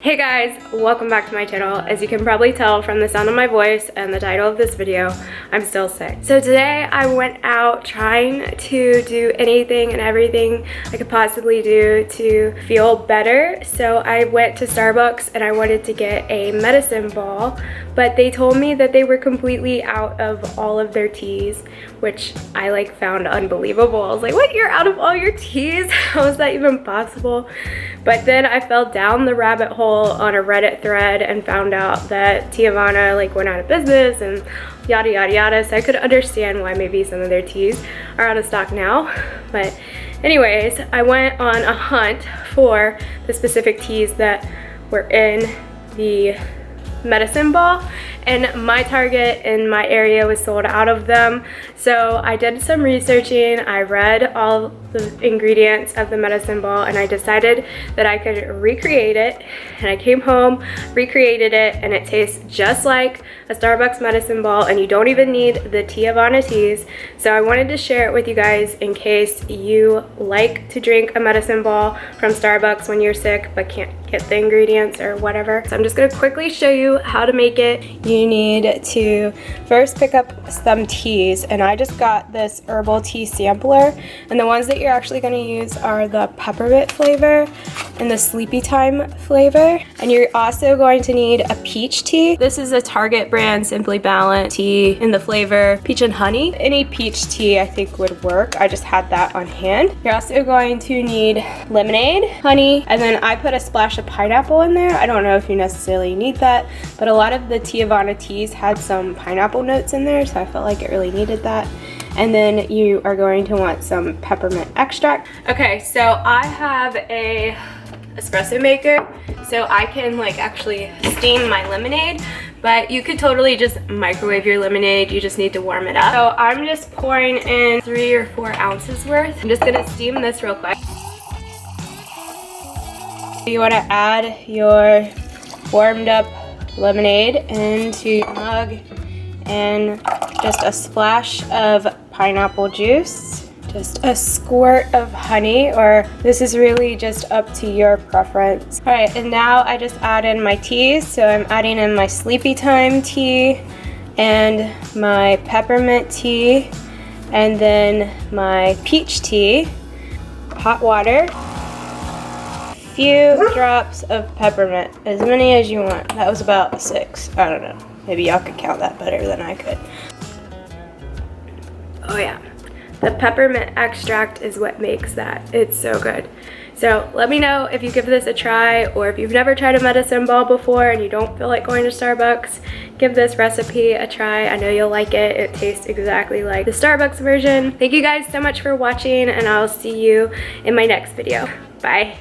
Hey guys, welcome back to my channel. As you can probably tell from the sound of my voice and the title of this video, I'm still sick. So today I went out trying to do anything and everything I could possibly do to feel better. So I went to Starbucks and I wanted to get a medicine ball, but they told me that they were completely out of all of their teas, which I found unbelievable. I was like, what, you're out of all your teas? How is that even possible? But then I fell down the rabbit hole on a Reddit thread and found out that Teavana went out of business and yada yada yada. So I could understand why maybe some of their teas are out of stock now. But anyways, I went on a hunt for the specific teas that were in the medicine ball, and my Target in my area was sold out of them. So I did some researching, I read all the ingredients of the medicine ball, and I decided that I could recreate it. And I came home, recreated it, and it tastes just like a Starbucks medicine ball, and you don't even need the Teavana teas. So I wanted to share it with you guys in case you like to drink a medicine ball from Starbucks when you're sick but can't get the ingredients or whatever. So I'm just gonna quickly show you how to make it. You need to first pick up some teas, and I just got this herbal tea sampler, and the ones that you're actually going to use are the peppermint flavor and the sleepy time flavor. And you're also going to need a peach tea. This is a Target brand Simply Balanced tea in the flavor peach and honey. Any peach tea I think would work. I just had that on hand. You're also going to need lemonade, honey, and then I put a splash of pineapple in there. I don't know if you necessarily need that, but a lot of the Teavana teas had some pineapple notes in there, so I felt like it really needed that. And then you are going to want some peppermint extract. Okay, so I have a espresso maker, so I can actually steam my lemonade, but you could totally just microwave your lemonade. You just need to warm it up. So I'm just pouring in 3 or 4 ounces worth. I'm just gonna steam this real quick. You want to add your warmed up lemonade into your mug and just a splash of pineapple juice, just a squirt of honey, or this is really just up to your preference. All right, and now I just add in my teas. So I'm adding in my sleepy time tea and my peppermint tea and then my peach tea, hot water, few drops of peppermint, as many as you want. That was about 6. I don't know. Maybe y'all could count that better than I could. Oh yeah. The peppermint extract is what makes that. It's so good. So let me know if you give this a try, or if you've never tried a medicine ball before and you don't feel like going to Starbucks, give this recipe a try. I know you'll like it. It tastes exactly like the Starbucks version. Thank you guys so much for watching, and I'll see you in my next video. Bye.